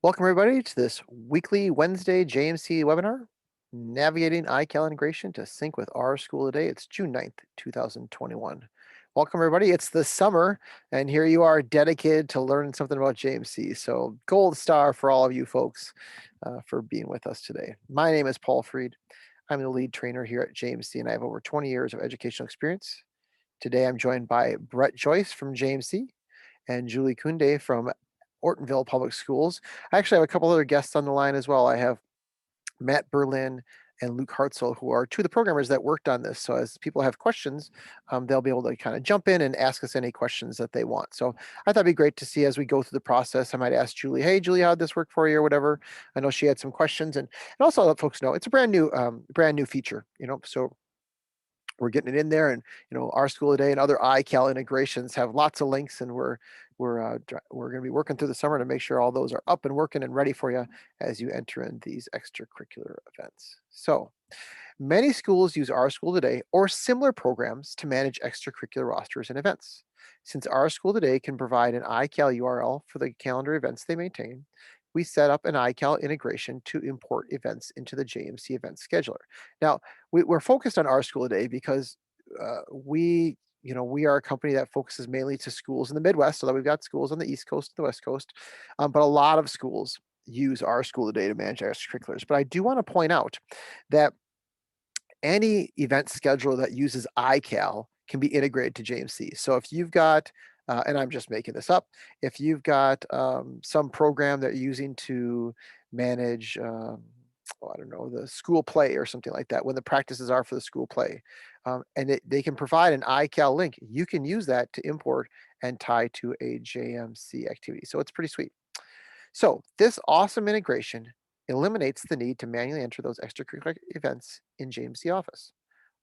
Welcome everybody to this weekly Wednesday JMC webinar, Navigating iCal Integration to Sync with rSchool Today. It's June 9th, 2021. Welcome everybody. It's the summer and here you are dedicated to learning something about JMC. So gold star for all of you folks for being with us today. My name is Paul Freed. I'm the lead trainer here at JMC and I have over 20 years of educational experience. Today I'm joined by Brett Joyce from JMC and Julie Kunde from Ortonville Public Schools. I actually have a couple other guests on the line as well. I have Matt Berlin and Luke Hartzell, who are two of the programmers that worked on this. So as people have questions, they'll be able to kind of jump in and ask us any questions that they want. So I thought it'd be great to see as we go through the process. I might ask Julie, hey, Julie, how'd this work for you or whatever? I know she had some questions and also let folks know it's a brand new feature, so we're getting it in there, and rSchool Today and other iCal integrations have lots of links, and we're going to be working through the summer to make sure all those are up and working and ready for you as you enter in these extracurricular events. So many schools use rSchool Today or similar programs to manage extracurricular rosters and events. Since rSchool Today can provide an iCal URL for the calendar events they maintain, we set up an iCal integration to import events into the JMC event scheduler. Now, we're focused on rSchool Today because we are a company that focuses mainly to schools in the Midwest, so that we've got schools on the East Coast and the West Coast, but a lot of schools use rSchool Today to manage extracurriculars. But I do want to point out that any event scheduler that uses iCal can be integrated to JMC. So if you've got, and I'm just making this up, if you've got some program that you're using to manage, I don't know, the school play or something like that, when the practices are for the school play, and they can provide an iCal link, you can use that to import and tie to a JMC activity. So it's pretty sweet. So this awesome integration eliminates the need to manually enter those extracurricular events in JMC Office.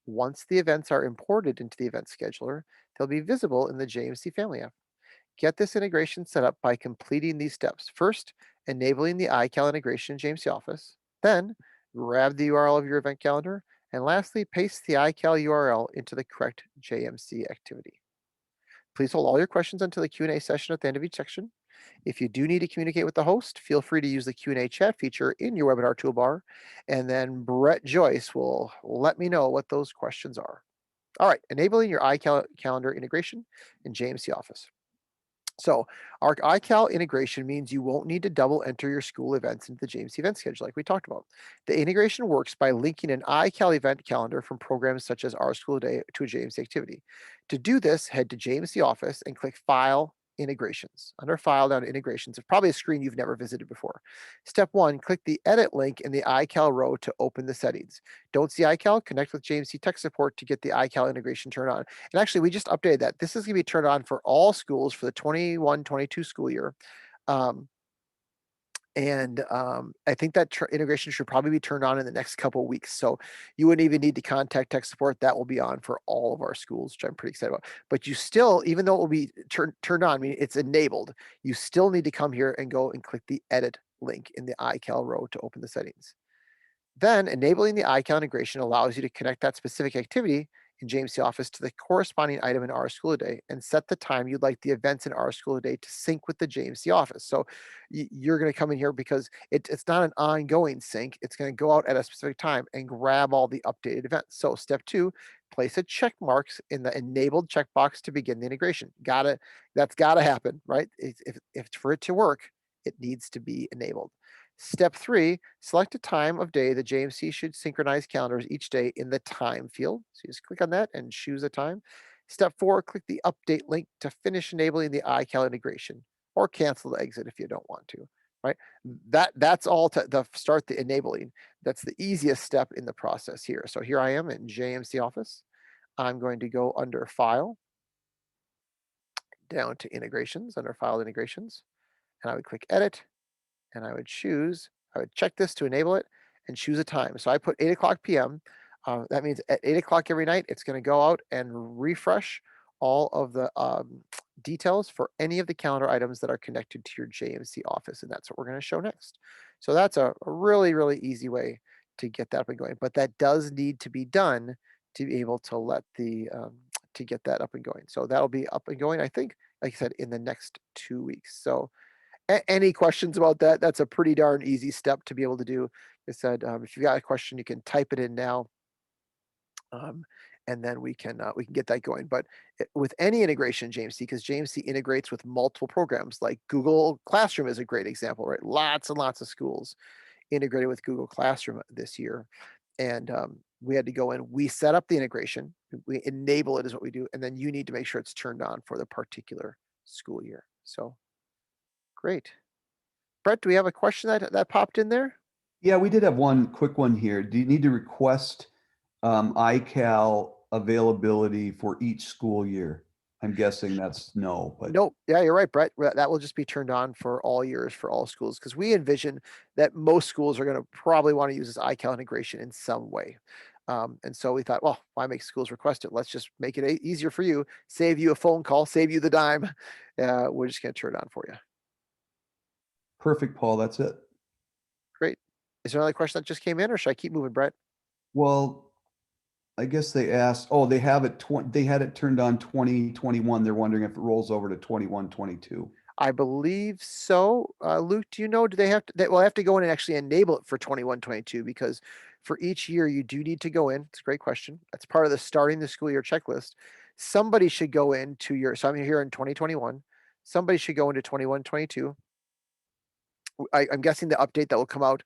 Once the events are imported into the event scheduler, they'll be visible in the JMC Family app. Get this integration set up by completing these steps. First, enabling the iCal integration in JMC Office. Then, grab the URL of your event calendar. And lastly, paste the iCal URL into the correct JMC activity. Please hold all your questions until the Q&A session at the end of each section. If you do need to communicate with the host, feel free to use the Q&A chat feature in your webinar toolbar, and then Brett Joyce will let me know what those questions are. All right, enabling your iCal calendar integration in JMC Office. So our iCal integration means you won't need to double enter your school events into the JMC event schedule like we talked about. The integration works by linking an iCal event calendar from programs such as rSchool Today to a JMC activity. To do this, head to JMC Office and click File, Integrations. Under File, down to Integrations, it's probably a screen you've never visited before. Step 1, click the Edit link in the iCal row to open the settings. Don't see iCal? Connect with JMC Tech Support to get the iCal integration turned on. And actually, we just updated that. This is going to be turned on for all schools for the 21-22 school year. Um, and I think that integration should probably be turned on in the next couple of weeks. So you wouldn't even need to contact tech support. That will be on for all of our schools, which I'm pretty excited about. But you still, even though it will be turned on, I mean, it's enabled, you still need to come here and go and click the edit link in the iCal row to open the settings. Then enabling the iCal integration allows you to connect that specific activity in JMC Office to the corresponding item in rSchool Today and set the time you'd like the events in rSchool Today to sync with the JMC Office. So you're going to come in here because it's not an ongoing sync. It's going to go out at a specific time and grab all the updated events. So step 2, place a check marks in the enabled checkbox to begin the integration. That's got to happen, right? If for it to work, it needs to be enabled. Step 3, select a time of day the JMC should synchronize calendars each day in the time field. So you just click on that and choose a time. Step 4, click the update link to finish enabling the iCal integration or cancel the exit if you don't want to, right? That's all to start the enabling. That's the easiest step in the process here. So here I am in JMC Office. I'm going to go under File, down to Integrations, under File Integrations, and I would click Edit, and I would check this to enable it and choose a time. So I put 8 o'clock p.m. That means at 8 o'clock every night, it's going to go out and refresh all of the details for any of the calendar items that are connected to your JMC Office. And that's what we're going to show next. So that's a really, really easy way to get that up and going. But that does need to be done to be able to to get that up and going. So that'll be up and going, I think, like I said, in the next 2 weeks. So Any questions about that? That's a pretty darn easy step to be able to do. I said, if you got a question, you can type it in now, um, and then we can get that going. But with any integration, James C, because James C integrates with multiple programs, like Google Classroom is a great example, right? Lots and lots of schools integrated with Google Classroom this year, and we had to go in. We set up the integration, we enable it is what we do, and then you need to make sure it's turned on for the particular school year. So great. Brett, do we have a question that popped in there? Yeah, we did have one quick one here. Do you need to request iCal availability for each school year? I'm guessing that's no, but Nope. Yeah, you're right, Brett. That will just be turned on for all years for all schools because we envision that most schools are going to probably want to use this iCal integration in some way. And so we thought, well, why make schools request it? Let's just make it easier for you, save you a phone call, save you the dime. We're just going to turn it on for you. perfect, Paul. That's it. Great. Is there another question that just came in, or should I keep moving, Brett? Well, I guess they asked, oh, they have it, they had it turned on 2021. They're wondering if it rolls over to 21, 22. I believe so. Luke, do you know, do they have to, they will have to go in and actually enable it for 21, 22 because for each year you do need to go in. It's a great question. That's part of the starting the school year checklist. Somebody should go into your, so I'm here in 2021. Somebody should go into 21, 22. I'm guessing the update that will come out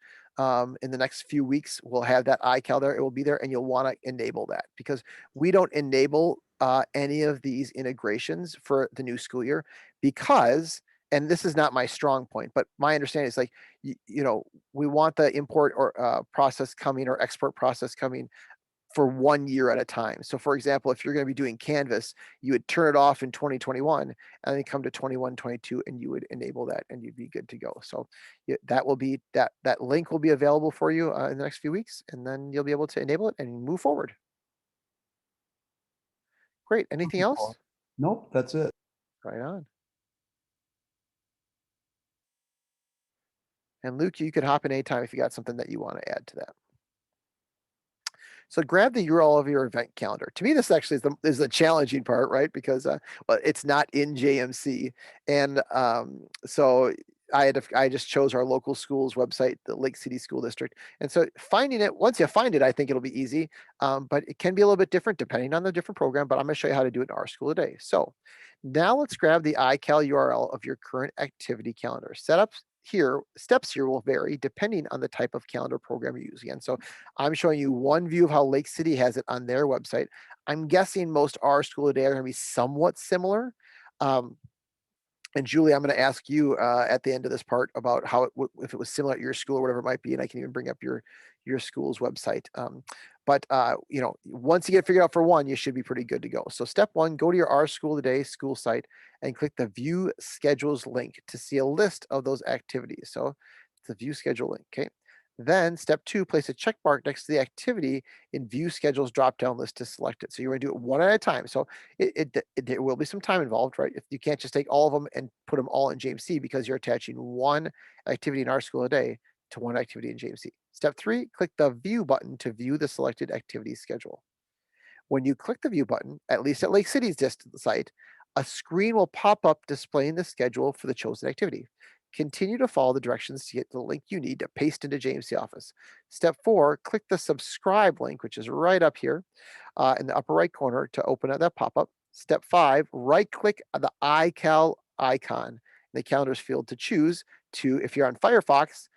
in the next few weeks will have that iCal there. It will be there, and you'll want to enable that because we don't enable any of these integrations for the new school year because, and this is not my strong point, but my understanding is like you know we want the import or process coming or export process coming for 1 year at a time. So for example, if you're going to be doing Canvas, you would turn it off in 2021 and then come to 21, 22, and you would enable that and you'd be good to go. So that will be that link will be available for you in the next few weeks, and then you'll be able to enable it and move forward. Great. Anything Perfect, else? Paul. Nope, that's it. Right on. And Luke, you could hop in anytime if you got something that you want to add to that. So grab the URL of your event calendar. To me, this actually is the challenging part, right? Because well, it's not in JMC, and so I just chose our local school's website, the Lake City School District, and so finding it once you find it, I think it'll be easy, but it can be a little bit different depending on the different program. But I'm going to show you how to do it in our school today. So now let's grab the iCal URL of your current activity calendar. Setups here, steps here will vary depending on the type of calendar program you're using. And so I'm showing you one view of how Lake City has it on their website. I'm guessing most rSchool today are going to be somewhat similar. Um, and Julie, I'm going to ask you at the end of this part about how if it was similar at your school or whatever it might be, and I can even bring up your school's website. But once you get it figured out for one, you should be pretty good to go. So step one, go to your rSchool Today school site and click the View Schedules link to see a list of those activities. So it's the View Schedule link. Okay. Then step two, place a check mark next to the activity in View Schedules drop down list to select it. So you're going to do it one at a time. So there will be some time involved, right? If you can't just take all of them and put them all in JMC because you're attaching one activity in rSchool a day to one activity in JMC. Step three, click the View button to view the selected activity schedule. When you click the View button, at least at Lake City's site, a screen will pop up displaying the schedule for the chosen activity. Continue to follow the directions to get the link you need to paste into JMC Office. Step four, click the subscribe link, which is right up here in the upper right corner to open up that pop-up. Step five, right click the iCal icon in the calendars field to choose to, if you're on Firefox,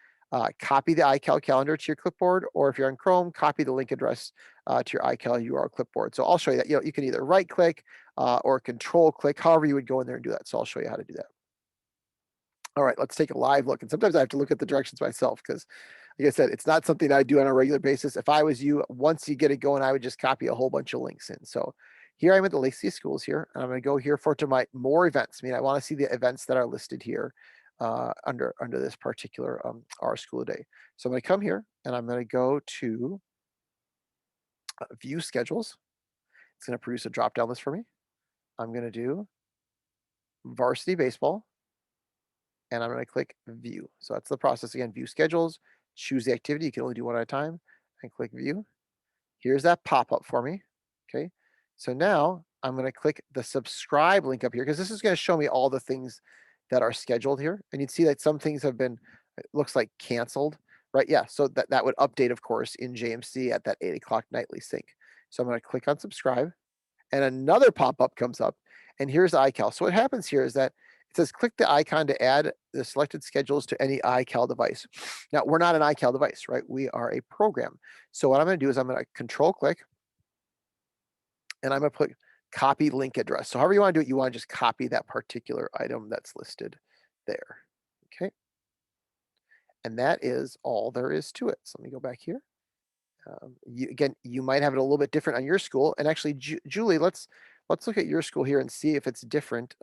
copy the iCal calendar to your clipboard, or if you're on Chrome, copy the link address to your iCal URL clipboard. So I'll show you that. You can either right click or control click, however you would go in there and do that. So I'll show you how to do that. All right, let's take a live look. And sometimes I have to look at the directions myself because, like I said, it's not something I do on a regular basis. If I was you, once you get it going, I would just copy a whole bunch of links in. So here I'm at the Lake City Schools here, and I'm going to go here to my more events. I mean, I want to see the events that are listed here under this particular rSchool Today. So I'm going to come here, and I'm going to go to View Schedules. It's going to produce a drop-down list for me. I'm going to do Varsity Baseball, and I'm going to click View. So that's the process again. View Schedules, choose the activity. You can only do one at a time, and click View. Here's that pop-up for me. Okay. So now I'm going to click the subscribe link up here because this is going to show me all the things that are scheduled here. And you'd see that some things have been, it looks like canceled, right? Yeah, so that would update, of course, in JMC at that 8 o'clock nightly sync. So I'm gonna click on subscribe and another pop-up comes up and here's iCal. So what happens here is that it says click the icon to add the selected schedules to any iCal device. Now we're not an iCal device, right? We are a program. So what I'm gonna do is I'm gonna control click and I'm gonna put copy link address. So however you wanna do it, you wanna just copy that particular item that's listed there, okay? And that is all there is to it. So let me go back here. Again, you might have it a little bit different on your school. And actually, Julie, let's look at your school here and see if it's different.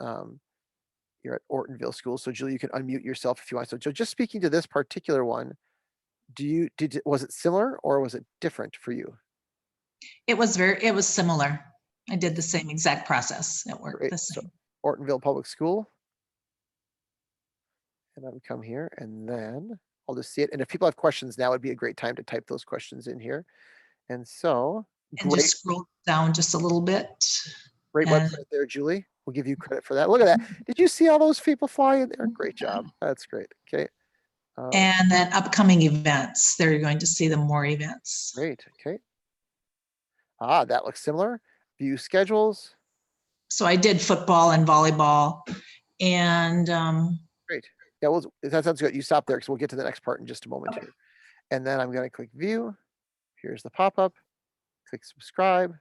You're at Ortonville School, so Julie, you can unmute yourself if you want. So, just speaking to this particular one, was it similar or was it different for you? It was similar. I did the same exact process. It worked Great. the So, same. Ortonville Public School, and I would come here, and then I'll just see it. And if people have questions now, would be a great time to type those questions in here. And so, And great. just scroll down just a little bit. Great And website there, Julie. We'll give you credit for that. Look at that. Did you see all those people fly in there? Great job. That's great. Okay. and then upcoming events. There you're going to see the more events. Great. Okay. Ah, that looks similar. View schedules. So I did football and volleyball, and Great. Yeah, well, that sounds good. You stop there because we'll get to the next part in just a moment Okay. here. And then I'm going to click view. Here's the pop-up. Click subscribe.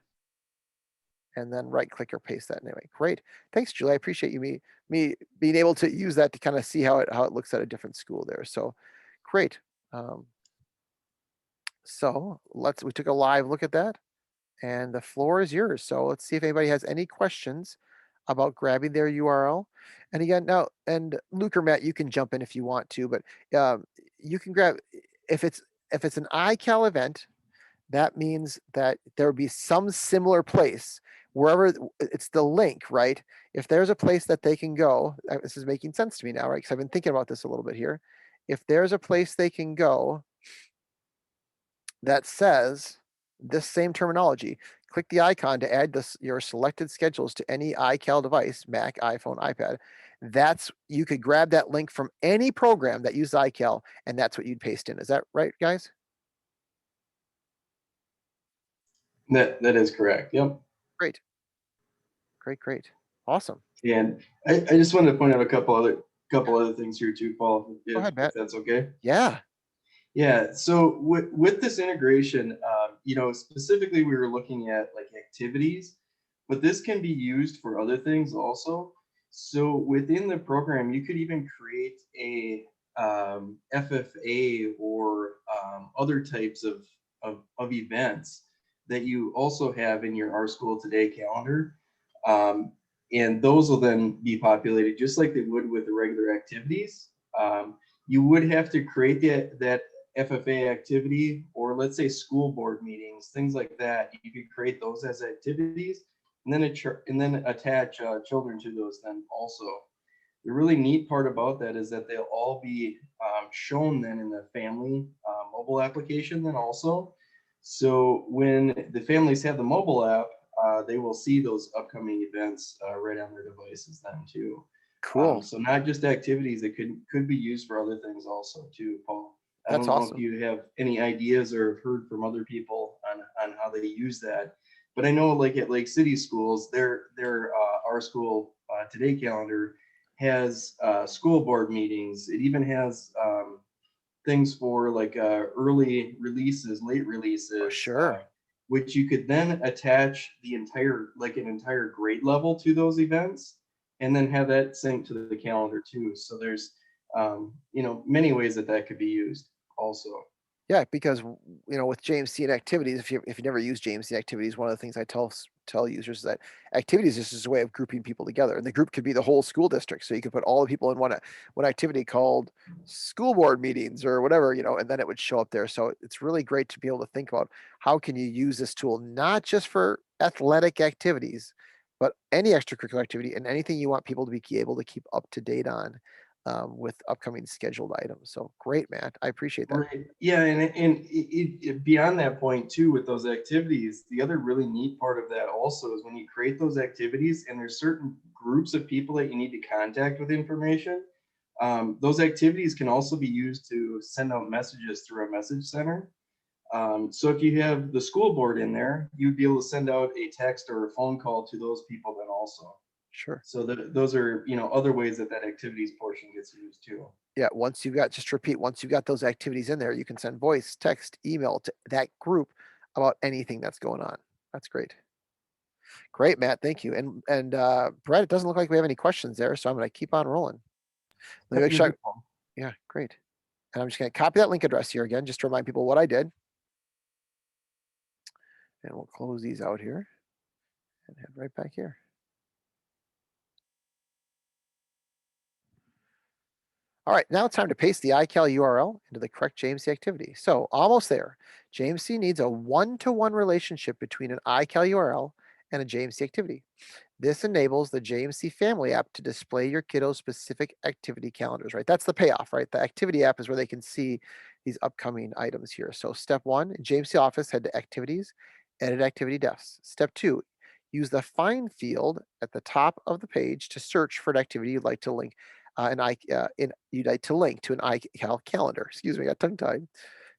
And then right click or paste that anyway. Great. Thanks, Julie. I appreciate me being able to use that to kind of see how it looks at a different school there. So great. So we took a live look at that and the floor is yours. So let's see if anybody has any questions about grabbing their URL. And again, now, and Luke or Matt, you can jump in if you want to, but you can grab, if it's an iCal event, that means that there would be some similar place wherever it's the link, right? If there's a place that they can go, this is making sense to me now, right? Because I've been thinking about this a little bit here. If there's a place they can go that says this same terminology, click the icon to add your selected schedules to any iCal device, Mac, iPhone, iPad. You could grab that link from any program that uses iCal, and that's what you'd paste in. Is that right, guys? That is correct. Yep. Great. Great. Awesome. And I just wanted to point out a couple other things here too, Paul, Go ahead, Matt. if that's okay. Yeah. Yeah. So with this integration, specifically we were looking at like activities, but this can be used for other things also. So within the program, you could even create a FFA or other types of events that you also have in your rSchoolToday calendar. And those will then be populated just like they would with the regular activities. You would have to create that FFA activity, or let's say school board meetings, things like that. You could create those as activities and then attach children to those then also. The really neat part about that is that they'll all be shown then in the family mobile application then also. So when the families have the mobile app, they will see those upcoming events right on their devices then too. Cool. So not just activities, it could be used for other things also too, Paul. I That's don't know awesome. if you have any ideas or have heard from other people on how they use that, but I know like at Lake City schools, their rSchool Today calendar has school board meetings. It even has things for like early releases, late releases. For sure. Which you could then attach an entire grade level to those events, and then have that sync to the calendar too. So there's many ways that could be used also. Yeah, because with JMC and activities, if you never use JMC activities, one of the things I tell users is that activities is just a way of grouping people together, and the group could be the whole school district. So you could put all the people in one activity called school board meetings or whatever, and then it would show up there. So it's really great to be able to think about how can you use this tool not just for athletic activities, but any extracurricular activity and anything you want people to be able to keep up to date on. with upcoming scheduled items. So great, Matt. I appreciate that. Right. Yeah, and beyond that point too, with those activities, the other really neat part of that also is when you create those activities and there's certain groups of people that you need to contact with information, those activities can also be used to send out messages through a message center. So if you have the school board in there, you'd be able to send out a text or a phone call to those people then also. Sure. So those are, other ways that activities portion gets used too. Yeah, once you've got, just to repeat, once you've got those activities in there, you can send voice, text, email to that group about anything that's going on. That's great. Great, Matt. Thank you. And Brett, it doesn't look like we have any questions there, so I'm going to keep on rolling. Let me make sure. Yeah, great. And I'm just going to copy that link address here again, just to remind people what I did. And we'll close these out here and head right back here. All right, now it's time to paste the iCal URL into the correct JMC activity. So almost there. JMC needs a one-to-one relationship between an iCal URL and a JMC activity. This enables the JMC Family app to display your kiddo's specific activity calendars, right? That's the payoff, right? The activity app is where they can see these upcoming items here. So step 1, in JMC Office, head to Activities, edit Activity Defs. Step 2, use the Find field at the top of the page to search for an activity you'd like to link you'd like to link to an iCal calendar. Excuse me, I got tongue-tied.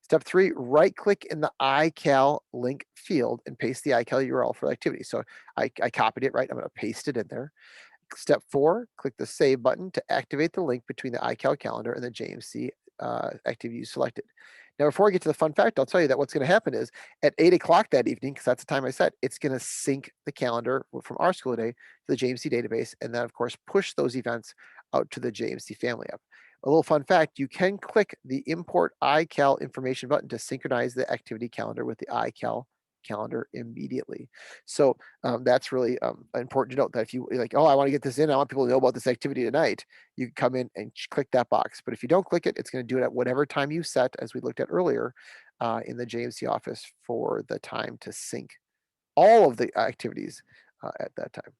Step 3, right-click in the iCal link field and paste the iCal URL for the activity. So I copied it, right? I'm going to paste it in there. Step 4, click the Save button to activate the link between the iCal calendar and the JMC activity you selected. Now, before I get to the fun fact, I'll tell you that what's going to happen is at 8 o'clock that evening, because that's the time I set, it's going to sync the calendar from rSchool Today to the JMC database, and then, of course, push those events out to the JMC Family app. A little fun fact, you can click the Import iCal Information button to synchronize the activity calendar with the iCal calendar immediately. So that's really important to note that if you like, oh, I want to get this in, I want people to know about this activity tonight, you can come in and click that box. But if you don't click it, it's going to do it at whatever time you set, as we looked at earlier in the JMC office, for the time to sync all of the activities at that time.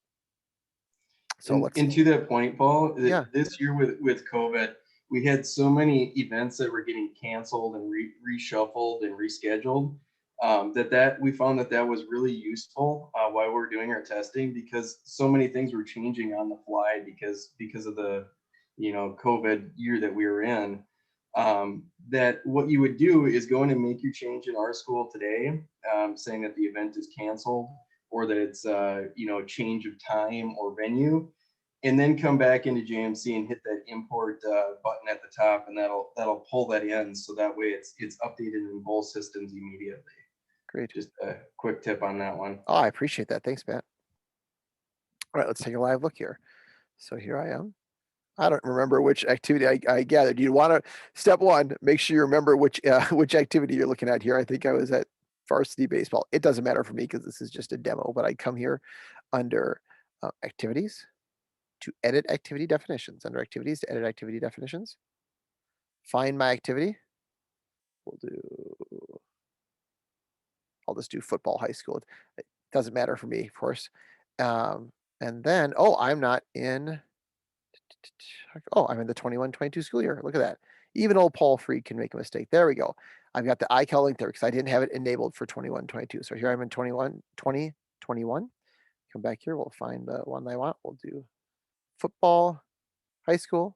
So and to that point, Paul, Yeah. this year with COVID, we had so many events that were getting canceled and reshuffled and rescheduled, that we found that was really useful while we were doing our testing, because so many things were changing on the fly because of the COVID year that we were in. That what you would do is go in and make your change in rSchool Today, saying that the event is canceled, or that it's change of time or venue, and then come back into JMC and hit that import button at the top, and that'll pull that in, so that way it's updated in both systems immediately. Great. Just a quick tip on that one. Oh, I appreciate that. Thanks, Matt. All right, let's take a live look here. So here I am. I don't remember which activity I gathered. You want to, step 1, make sure you remember which activity you're looking at here. I think I was at varsity baseball. It doesn't matter for me because this is just a demo, but I come here under activities to edit activity definitions. Under activities to edit activity definitions. Find my activity. I'll just do football high school. It doesn't matter for me, of course. And then, I'm not in. I'm in the 21-22 school year. Look at that. Even old Paul Freed can make a mistake. There we go. I've got the iCal link there because I didn't have it enabled for 21-22. So here I'm in 2021. Come back here. We'll find the one that I want. We'll do football high school,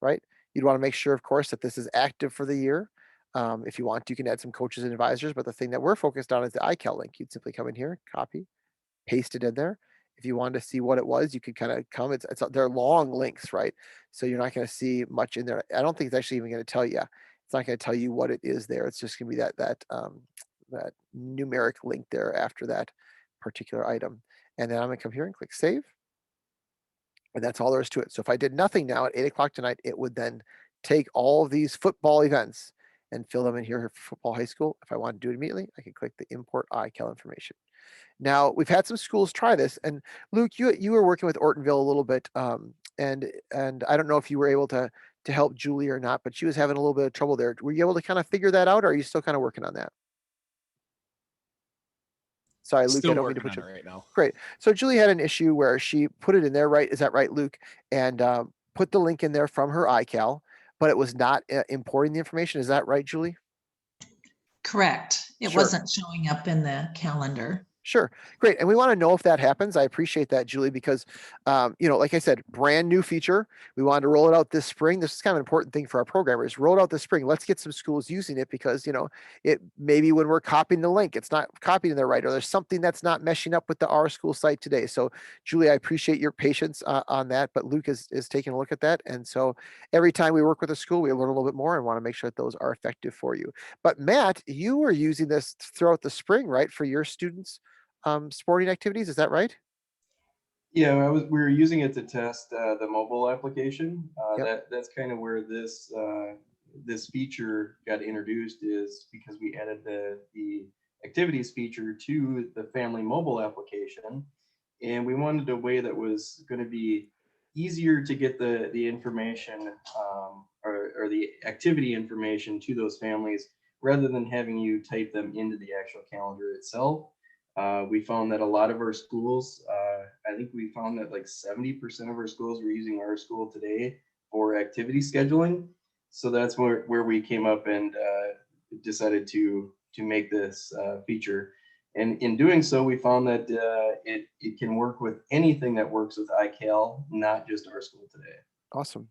right? You'd want to make sure, of course, that this is active for the year. If you want, you can add some coaches and advisors, but the thing that we're focused on is the iCal link. You'd simply come in here, copy, paste it in there. If you wanted to see what it was, you could kind of come. They're long links, right? So you're not going to see much in there. I don't think it's actually even going to tell you. It's not going to tell you what it is there. It's just going to be that numeric link there after that particular item. And then I'm going to come here and click save. And that's all there is to it. So if I did nothing now at 8 o'clock tonight, it would then take all of these football events and fill them in here for football high school. If I want to do it immediately, I can click the import iCal information. Now, we've had some schools try this, and Luke, you were working with Ortonville a little bit, and I don't know if you were able to help Julie or not, but she was having a little bit of trouble there. Were you able to kind of figure that out, or are you still kind of working on that? Sorry, Luke, Still I don't mean to working put on you. it right now. Great. So Julie had an issue where she put it in there, right? Is that right, Luke? And put the link in there from her iCal, but it was not importing the information. Is that right, Julie? Correct. It Sure. wasn't showing up in the calendar. Sure. Great. And we want to know if that happens. I appreciate that, Julie, because, like I said, brand new feature. We wanted to roll it out this spring. This is kind of an important thing for our programmers. Roll it out this spring. Let's get some schools using it because, it maybe when we're copying the link, it's not copied in there right, or there's something that's not meshing up with the rSchool site today. So, Julie, I appreciate your patience on that, but Luke is taking a look at that. And so every time we work with a school, we learn a little bit more and want to make sure that those are effective for you. But Matt, you were using this throughout the spring, right, for your students? Sporting activities. Is that right? Yeah, we were using it to test the mobile application. Yep. That's kind of where this feature got introduced, is because we added the activities feature to the family mobile application, and we wanted a way that was going to be easier to get the information or the activity information to those families rather than having you type them into the actual calendar itself. We found that a lot of our schools, I think we found that like 70% of our schools were using rSchool today for activity scheduling. So that's where we came up and decided to make this feature. And in doing so, we found that it can work with anything that works with iCal, not just rSchool today. Awesome.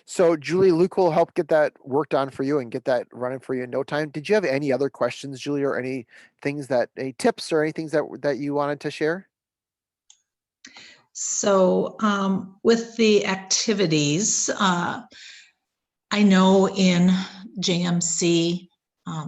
So Julie, Luke will help get that worked on for you and get that running for you in no time. Did you have any other questions, Julie, or any tips or anything that you wanted to share? So with the activities, I know in JMC,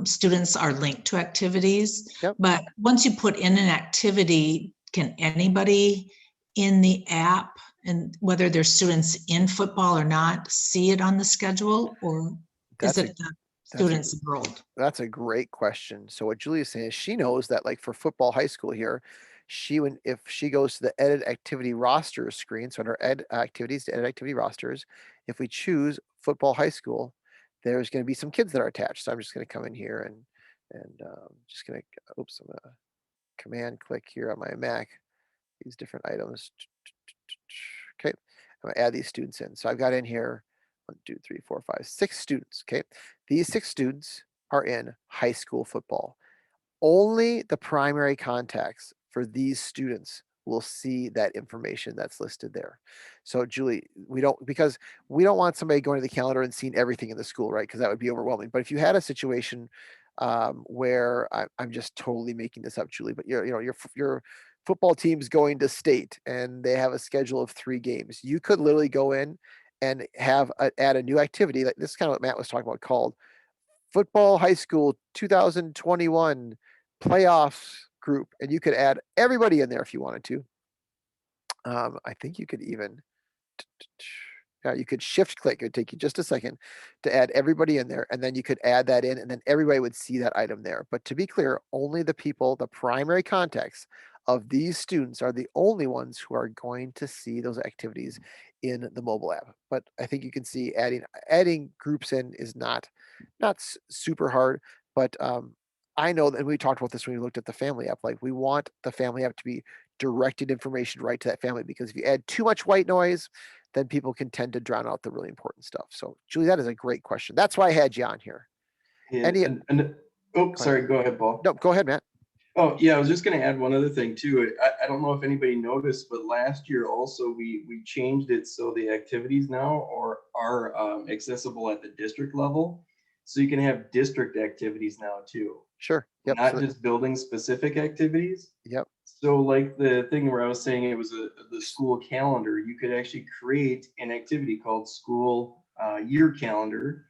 students are linked to activities, Yep. but once you put in an activity, can anybody in the app, and whether they're students in football or not, see it on the schedule, or is it the students enrolled? That's a great question. So what Julie is saying is she knows that, like, for football high school here, if she goes to the edit activity rosters screen, so under ed activities to edit activity rosters, if we choose football high school, there's going to be some kids that are attached. So I'm just going to come in here and just going to, oops, I'm going to command click here on my Mac, these different items. Okay, I'm gonna add these students in. So I've got in here 1, 2, 3, 4, 5, 6 students. Okay, these 6 students are in high school football. Only the primary contacts for these students will see that information that's listed there. So Julie, because we don't want somebody going to the calendar and seeing everything in the school, right? Because that would be overwhelming. But if you had a situation where I'm just totally making this up, Julie, but your football team's going to state and they have a schedule of 3 games, you could literally go in and add a new activity. Like this is kind of what Matt was talking about, called football high school 2021 playoffs group, and you could add everybody in there if you wanted to. I think you could even, yeah, you could shift click. It would take you just a second to add everybody in there, and then you could add that in, and then everybody would see that item there. But to be clear, only the primary contacts of these students are the only ones who are going to see those activities in the mobile app. But I think you can see adding groups in is not super hard, but I know that, and we talked about this when we looked at the family app, like we want the family app to be directed information right to that family, because if you add too much white noise, then people can tend to drown out the really important stuff. So Julie, that is a great question. That's why I had you on here. And, Any, oh, sorry, go ahead, Paul. no, go ahead, Matt. Oh, yeah, I was just going to add one other thing too. I don't know if anybody noticed, but last year also we changed it so the activities now are accessible at the district level. So you can have district activities now too. Sure. Yep. Not just building specific activities. Yep. So like the thing where I was saying it was the school calendar, you could actually create an activity called school year calendar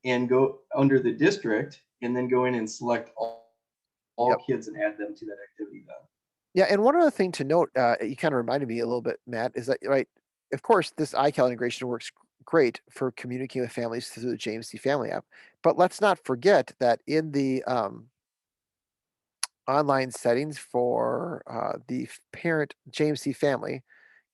and go under the district and then go in and select all kids and add them to that activity then. Yeah, and one other thing to note, you kind of reminded me a little bit, Matt, is that, right, of course, this iCal integration works great for communicating with families through the JMC Family app, but let's not forget that in the online settings for the parent JMC Family,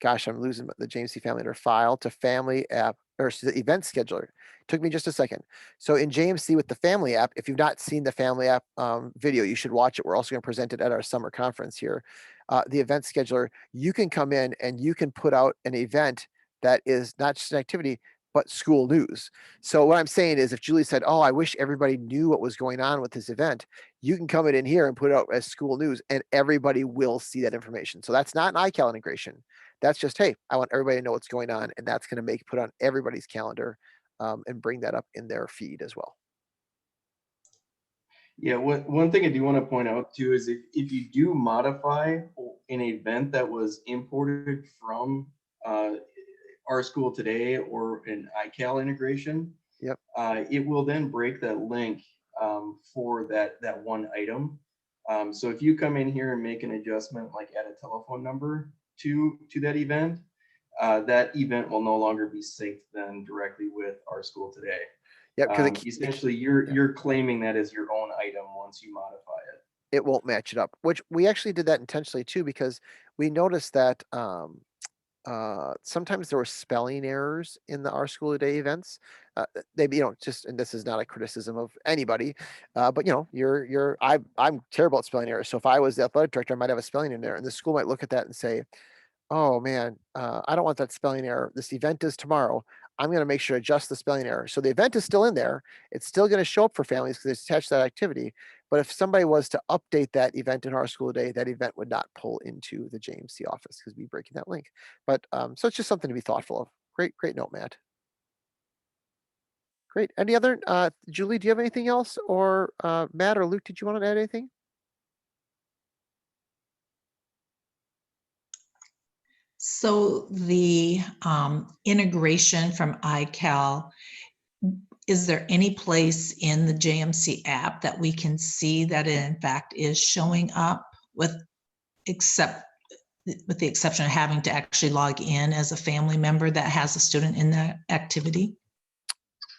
gosh, I'm losing the JMC Family under file to family app, or the event scheduler. Took me just a second. So in JMC with the family app, if you've not seen the family app video, you should watch it. We're also going to present it at our summer conference here. The event scheduler, you can come in and you can put out an event that is not just an activity, but school news. So what I'm saying is if Julie said, oh, I wish everybody knew what was going on with this event, you can come in here and put it out as school news and everybody will see that information. So that's not an iCal integration. That's just, hey, I want everybody to know what's going on. And that's going to put on everybody's calendar and bring that up in their feed as well. Yeah, one thing I do want to point out too is if you do modify an event that was imported from rSchool Today or an iCal integration, Yep. It will then break that link for that one item. So if you come in here and make an adjustment, like add a telephone number to that event will no longer be synced then directly with rSchool Today. Yep. Because essentially, you're claiming that as your own item once you modify it. it won't match it up, which we actually did that intentionally too, because we noticed that sometimes there were spelling errors in the rSchool Today events. They, just, and this is not a criticism of anybody, but I'm terrible at spelling errors. So if I was the athletic director, I might have a spelling in there, and the school might look at that and say, oh man, I don't want that spelling error. This event is tomorrow. I'm going to make sure to adjust the spelling error. So the event is still in there. It's still going to show up for families because it's attached to that activity. But if somebody was to update that event in rSchool Today, that event would not pull into the JMC office because we're breaking that link. But so it's just something to be thoughtful of. Great note, Matt. Great. Any other, Julie, do you have anything else? Or Matt or Luke, did you want to add anything? So the integration from iCal, is there any place in the JMC app that we can see that it in fact is showing up with the exception of having to actually log in as a family member that has a student in that activity?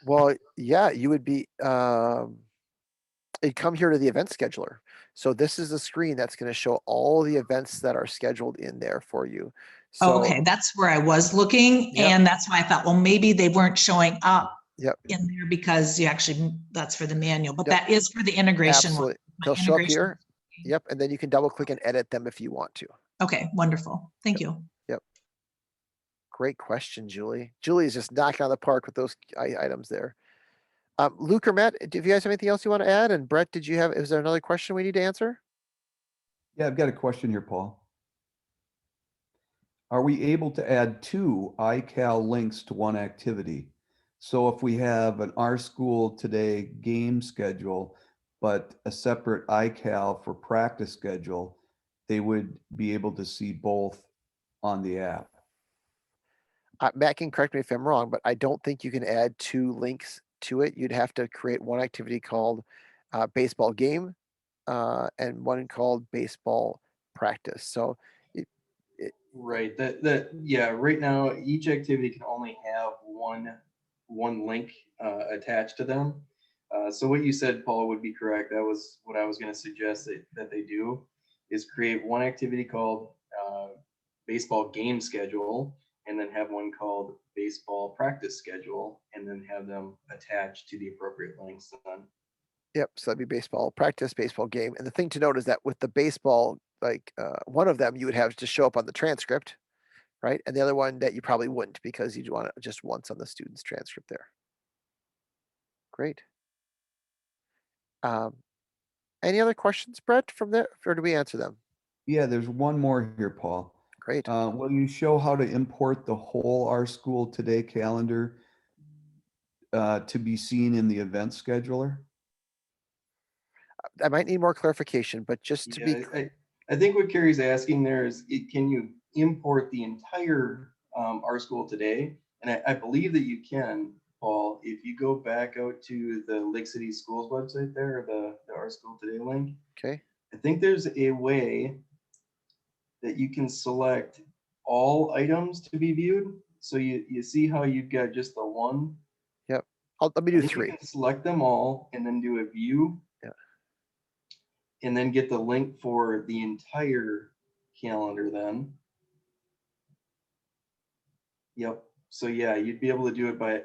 Well, yeah, you would be, it'd come here to the event scheduler. So this is the screen that's going to show all the events that are scheduled in there for you. So, Okay, that's where I was looking. Yep. And that's why I thought, well, maybe they weren't showing up Yep. in there because that's for the manual, but Yep. that is for the integration one. Absolutely. They'll show up here. Yep. And then you can double click and edit them if you want to. Okay, wonderful. Thank you. Yep. Great question, Julie. Julie is just knocking out of the park with those items there. Luke or Matt, do you guys have anything else you want to add? And Brett, is there another question we need to answer? Yeah, I've got a question here, Paul. Are we able to add 2 iCal links to one activity? So if we have an rSchool Today game schedule, but a separate iCal for practice schedule, they would be able to see both on the app. Matt can correct me if I'm wrong, but I don't think you can add 2 links to it. You'd have to create one activity called baseball game and one called baseball practice. So Right. Yeah. Right now, each activity can only have one link attached to them. So what you said, Paul, would be correct. That was what I was going to suggest that they do is create one activity called baseball game schedule, and then have one called baseball practice schedule, and then have them attached to the appropriate links. Then. Yep. So that'd be baseball practice, baseball game. And the thing to note is that with the baseball, one of them you would have to show up on the transcript, right? And the other one that you probably wouldn't because you'd want it just once on the student's transcript there. Great. Any other questions, Brett, from there, or do we answer them? Yeah, there's one more here, Paul. Great. Will you show how to import the whole rSchool Today calendar to be seen in the event scheduler? I might need more clarification, but just to be, I think what Carrie's asking there is, can you import the entire rSchool Today? And I believe that you can, Paul. If you go back out to the Lake City Schools website there, the rSchool Today link. Okay. I think there's a way that you can select all items to be viewed. So you see how you've got just the one. Yep. Let me do 3. You can select them all and then do a view. Yeah. And then get the link for the entire calendar then. Yep. So yeah, you'd be able to do it by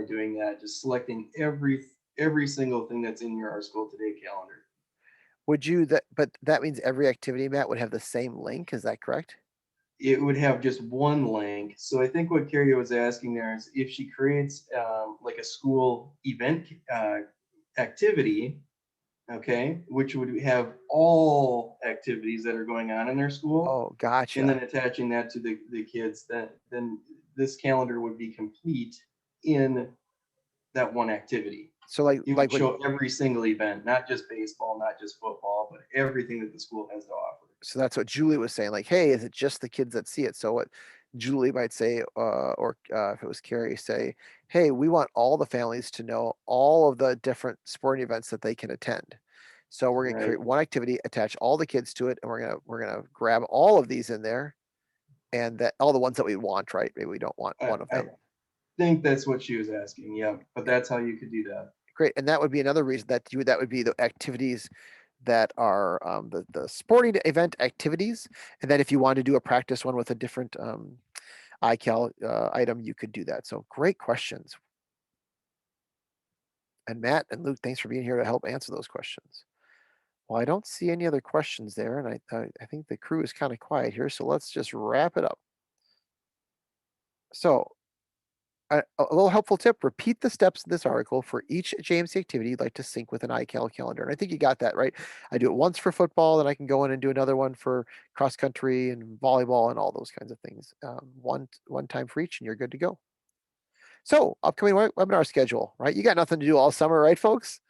doing that, just selecting every single thing that's in your rSchool Today calendar. But that means every activity, Matt, would have the same link. Is that correct? it would have just one link. So I think what Carrie was asking there is if she creates like a school event activity, okay, which would have all activities that are going on in their school, Oh, and then gotcha. attaching that to the kids, then this calendar would be complete in that one activity. So like It would like what show every single event, not just baseball, not just football, but everything that the school has to offer. so that's what Julie was saying, like, hey, is it just the kids that see it? So what Julie might say, or if it was Carrie, say, hey, we want all the families to know all of the different sporting events that they can attend. So we're gonna Right. create one activity, attach all the kids to it, and we're gonna grab all of these in there, and that all the ones that we want, right? Maybe we don't want one of I them. think that's what she was asking. Yeah, but that's how you could do that. Great, and that would be another reason that would be the activities that are the sporting event activities, and then if you want to do a practice one with a different iCal item, you could do that. So great questions. And Matt and Luke, thanks for being here to help answer those questions. Well, I don't see any other questions there, and I think the crew is kind of quiet here, so let's just wrap it up. So a little helpful tip, repeat the steps in this article for each JMC activity you'd like to sync with an iCal calendar. And I think you got that right. I do it once for football, then I can go in and do another one for cross country and volleyball and all those kinds of things. One time for each and you're good to go. So upcoming webinar schedule, right? You got nothing to do all summer, right, folks?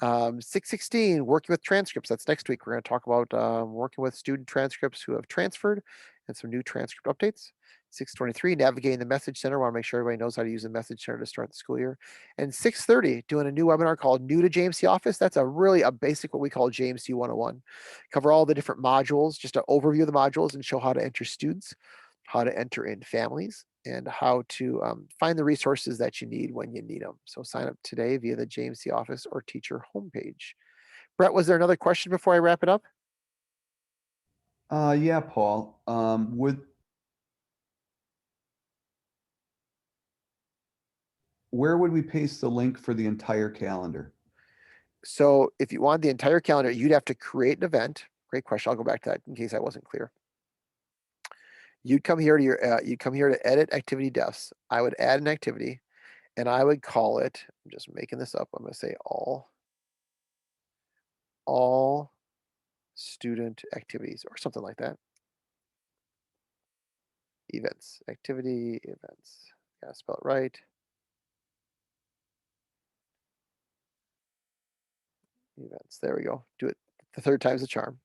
616, working with transcripts. That's next week. We're going to talk about working with student transcripts who have transferred and some new transcript updates. 623, navigating the message center. Want to make sure everybody knows how to use the message center to start the school year. And 630, doing a new webinar called New to JMC Office. That's a basic, what we call JMC 101. Cover all the different modules, just an overview of the modules and show how to enter students, how to enter in families, and how to find the resources that you need when you need them. So sign up today via the JMC office or teacher homepage. Brett, was there another question before I wrap it up? Yeah, Paul. Where would we paste the link for the entire calendar? So if you want the entire calendar, you'd have to create an event. Great question. I'll go back to that in case I wasn't clear. You'd come here to edit activity desk. I would add an activity and I would call it, I'm just making this up. I'm going to say all student activities or something like that. Events, activity, events. Gotta spell it right. Events, there we go. Do it the third time's the charm.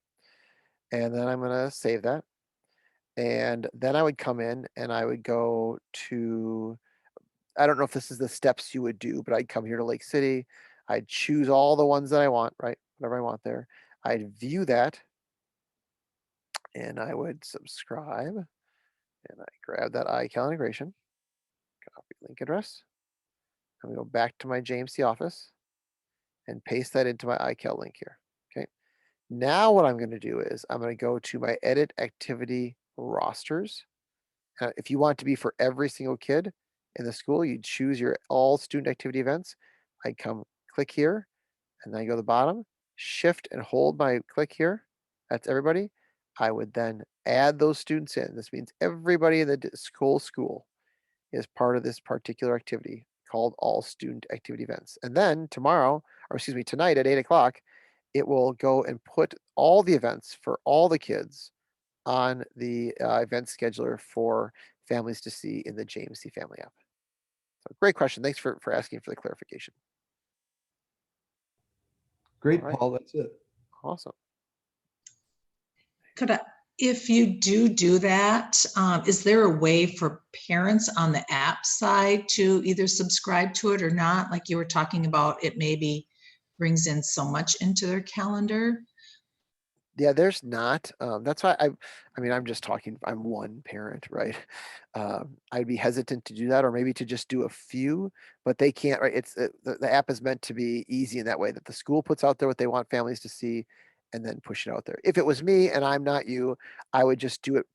And then I'm gonna save that. And then I would come in and I would go to, I don't know if this is the steps you would do, but I'd come here to Lake City. I'd choose all the ones that I want, right? Whatever I want there. I'd view that and I would subscribe and I grab that iCal integration, copy link address. I'm gonna go back to my JMC office and paste that into my iCal link here. Okay. Now what I'm going to do is I'm going to go to my edit activity rosters. If you want it to be for every single kid in the school, you choose your all student activity events. I come click here and then I go to the bottom, shift and hold my click here. That's everybody. I would then add those students in. This means everybody in the school is part of this particular activity called all student activity events. And then tomorrow, or excuse me, tonight at 8 o'clock, it will go and put all the events for all the kids on the event scheduler for families to see in the JMC Family app. So great question. Thanks for asking for the clarification. Great, All right. Paul. That's it. Awesome. If you do that, is there a way for parents on the app side to either subscribe to it or not? Like you were talking about, it maybe brings in so much into their calendar. Yeah, there's not. That's why I'm just talking, I'm one parent, right? I'd be hesitant to do that, or maybe to just do a few, but they can't, right? The app is meant to be easy in that way that the school puts out there what they want families to see and then push it out there. If it was me and I'm not you, I would just do it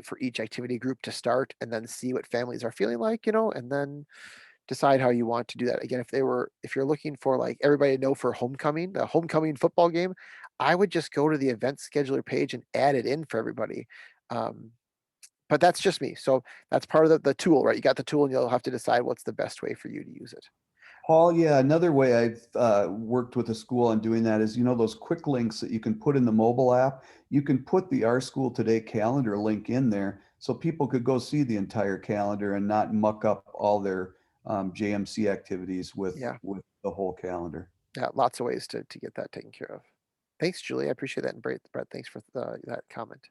for each activity group to start and then see what families are feeling like, and then decide how you want to do that. Again, if you're looking for like everybody to know for the homecoming football game, I would just go to the event scheduler page and add it in for everybody. but that's just me. So that's part of the tool, right? You got the tool and you'll have to decide what's the best way for you to use it. Paul, yeah, another way I've worked with a school on doing that is, those quick links that you can put in the mobile app. You can put the rSchool Today calendar link in there so people could go see the entire calendar and not muck up all their JMC activities with Yeah. the whole calendar. Yeah, lots of ways to get that taken care of. Thanks, Julie. I appreciate that. And Brett, thanks for that comment.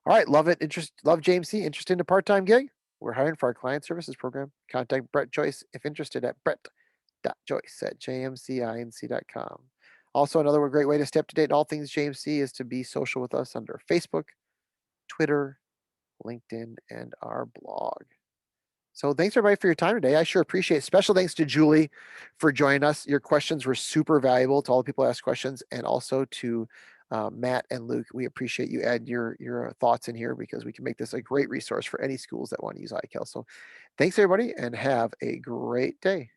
All right, love it. Love JMC. Interested in a part-time gig? We're hiring for our client services program. Contact Brett Joyce if interested at brett.joyce@jmcinc.com. Also, another great way to stay up to date on all things JMC is to be social with us under Facebook, Twitter, LinkedIn, and our blog. So thanks everybody for your time today. I sure appreciate it. Special thanks to Julie for joining us. Your questions were super valuable to all the people who asked questions, and also to Matt and Luke. We appreciate you adding your thoughts in here because we can make this a great resource for any schools that want to use iCal. So thanks everybody and have a great day.